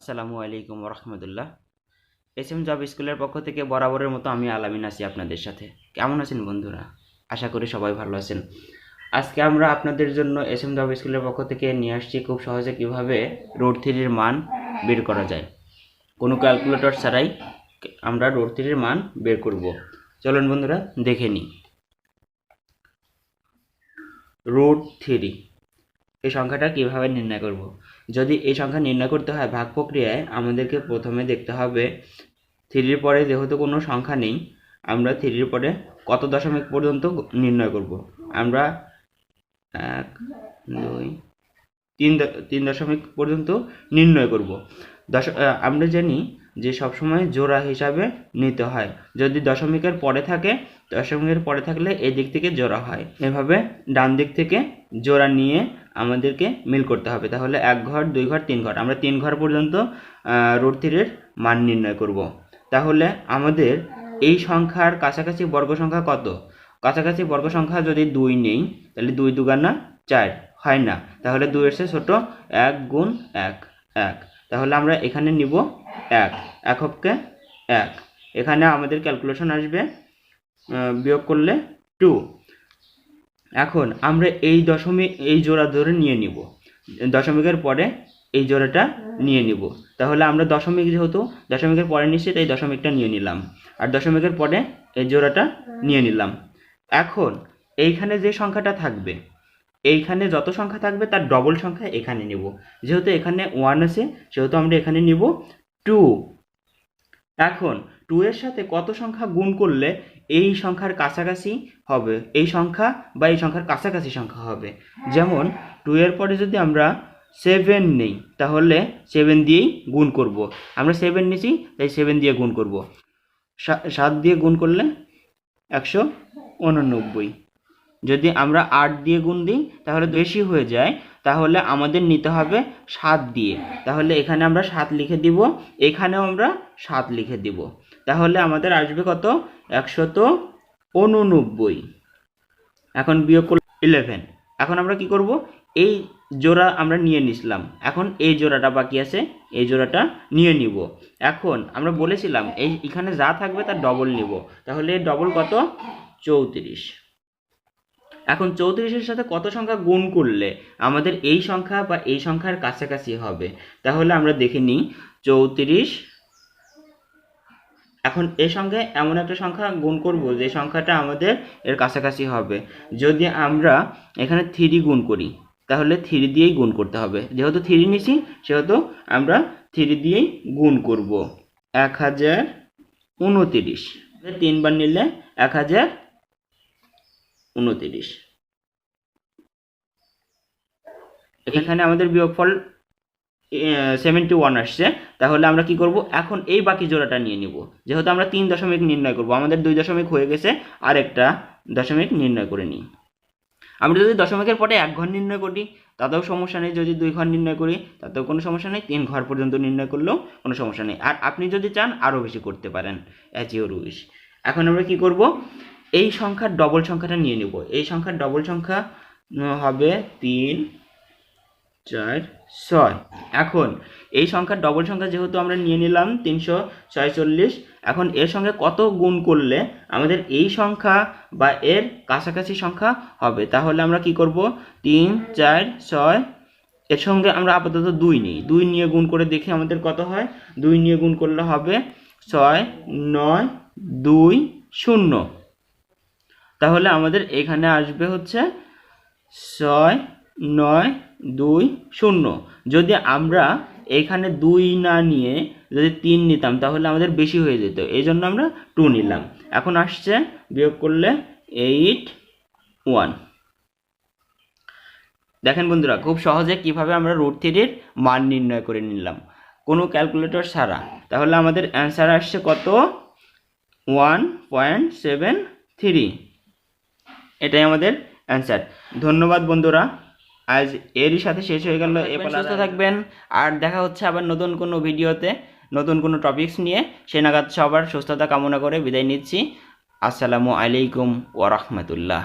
আসসালামু আলাইকুম রহমতুল্লাহ। SM job স্কুলের পক্ষ থেকে বরাবরের মতো আমি আলামিন আছি আপনাদের সাথে। কেমন আছেন বন্ধুরা? আশা করি সবাই ভালো আছেন। আজকে আমরা আপনাদের জন্য এসএম জব স্কুলের পক্ষ থেকে নিয়ে আসছি খুব সহজে কিভাবে রুট থ্রির মান বের করা যায়। কোনো ক্যালকুলেটর ছাড়াই আমরা রুট থ্রির মান বের করব। চলুন বন্ধুরা দেখে নিই। রুট থ্রি এই সংখ্যাটা কিভাবে নির্ণয় করব। যদি এই সংখ্যা নির্ণয় করতে হয় ভাগ প্রক্রিয়ায়, আমাদেরকে প্রথমে দেখতে হবে থ্রির পরে যেহেতু কোনো সংখ্যা নেই, আমরা থ্রির পরে কত দশমিক পর্যন্ত নির্ণয় করব। আমরা 1 2 3 দশমিক পর্যন্ত নির্ণয় করব। আমরা জানি যে সবসময় জোড়া হিসাবে নিতে হয়। যদি দশমিকের পরে থাকে, দশমিকের পরে থাকলে এই দিক থেকে জোড়া হয়। এভাবে ডান দিক থেকে জোড়া নিয়ে আমাদেরকে মিল করতে হবে। তাহলে 1 ঘর 2 ঘর 3 ঘর, আমরা 3 ঘর পর্যন্ত রুট থ্রির মান নির্ণয় করব। তাহলে আমাদের এই সংখ্যার কাছাকাছি বর্গ সংখ্যা কত? কাছাকাছি বর্গ সংখ্যা যদি 2 নেই, তাহলে 2 দুগুণা 4 হয় না, তাহলে 2 এর চেয়ে ছোট 1 গুণ 1 1। তাহলে আমরা এখানে নিব 1, এককে 1। এখানে আমাদের ক্যালকুলেশন আসবে বিয়োগ করলে 2। এখন আমরা এই জোড়া ধরে নিয়ে নিব, দশমিকের পরে এই জোড়াটা নিয়ে নিব। তাহলে আমরা দশমিক যেহেতু দশমিকের পরে নিচ্ছি, তাই দশমিকটা নিয়ে নিলাম, আর দশমিকের পরে এই জোড়াটা নিয়ে নিলাম। এখন এইখানে যে সংখ্যাটা থাকবে, এইখানে যত সংখ্যা থাকবে তার ডবল সংখ্যা এখানে নিব। যেহেতু এখানে 1 আছে, সেহেতু আমরা এখানে নিব 2। এখন 2 এর সাথে কত সংখ্যা গুণ করলে এই সংখ্যার কাছাকাছি হবে, এই সংখ্যা বা এই সংখ্যার কাছাকাছি সংখ্যা হবে। যেমন 2 এর পরে যদি আমরা 7 নেই, তাহলে 7 দিয়েই গুণ করব। আমরা 7 নিছি, তাই 7 দিয়ে গুণ করব। 7 দিয়ে গুণ করলে 189। যদি আমরা 8 দিয়ে গুণ দিই তাহলে বেশি হয়ে যায়, তাহলে আমাদের নিতে হবে 7 দিয়ে। তাহলে এখানে আমরা 7 লিখে দিব, এখানেও আমরা 7 লিখে দিব। তাহলে আমাদের আসবে কত? 189। এখন বিয়োগ করলে 11। এখন আমরা কি করব? এই জোড়া আমরা নিয়ে নিছিলাম, এখন এই জোড়াটা বাকি আছে, এই জোড়াটা নিয়ে নিব। এখন আমরা বলেছিলাম এখানে যা থাকবে তার ডবল নিব। তাহলে ডবল কত? 34। এখন 34-এর সাথে কত সংখ্যা গুণ করলে আমাদের এই সংখ্যা বা এই সংখ্যার কাছাকাছি হবে? তাহলে আমরা দেখে নিই 34। এখন এর সঙ্গে এমন একটা সংখ্যা গুণ করব যে সংখ্যাটা আমাদের এর কাছাকাছি হবে। যদি আমরা এখানে 3 গুণ করি, তাহলে 3 দিয়েই গুণ করতে হবে। যেহেতু 3 নিছি, সেহেতু আমরা 3 দিয়েই গুণ করব। 1029। 3 বার নিলে 1029। এখানে আমাদের বিয়োগফল 71 আসছে। তাহলে আমরা কি করব? এখন এই বাকি জোড়াটা নিয়ে নিব। যেহেতু আমরা 3 দশমিক নির্ণয় করব, আমাদের 2 দশমিক হয়ে গেছে, আর একটা দশমিক নির্ণয় করে নিই। আমরা যদি দশমিকের পরে 1 ঘর নির্ণয় করি তাতেও সমস্যা নেই, যদি 2 ঘর নির্ণয় করি তাতেও কোনো সমস্যা নেই, 3 ঘর পর্যন্ত নির্ণয় করলেও কোনো সমস্যা নেই। আর আপনি যদি চান আরও বেশি করতে পারেন, অ্যাজ ইউর উইশ। এখন আমরা কি করব? এই সংখ্যার ডবল সংখ্যাটা নিয়ে নেব। এই সংখ্যার ডবল সংখ্যা হবে 3 4 6। এখন এই সংখ্যার ডবল সংখ্যা যেহেতু আমরা নিয়ে নিলাম 346, এখন এর সঙ্গে কত গুণ করলে আমাদের এই সংখ্যা বা এর কাছাকাছি সংখ্যা হবে? তাহলে আমরা কি করব? 3 4 6, এর সঙ্গে আমরা আপাতত 2 নিই, 2 নিয়ে গুণ করে দেখি আমাদের কত হয়। 2 নিয়ে গুণ করলে হবে 6 9 2 0। তাহলে আমাদের এখানে আসবে হচ্ছে 6 9 2 0। যদি আমরা এখানে 2 না নিয়ে যদি 3 নিতাম তাহলে আমাদের বেশি হয়ে যেত, এই জন্য আমরা 2 নিলাম। এখন আসছে বিয়োগ করলে 81। দেখেন বন্ধুরা, খুব সহজে কিভাবে আমরা রুট থ্রির মান নির্ণয় করে নিলাম কোনো ক্যালকুলেটর ছাড়া। তাহলে আমাদের অ্যান্সার আসছে কত? 1.73। এটাই আমাদের অ্যান্সার। ধন্যবাদ বন্ধুরা, আজ এরই সাথে শেষ হয়ে গেল। সুস্থ থাকবেন, আর দেখা হচ্ছে আবার নতুন কোনো ভিডিওতে নতুন কোনো টপিকস নিয়ে। সে নাগাদ সবার সুস্থতা কামনা করে বিদায় নিচ্ছি। আসসালামু আলাইকুম ওয়া রাহমাতুল্লাহ।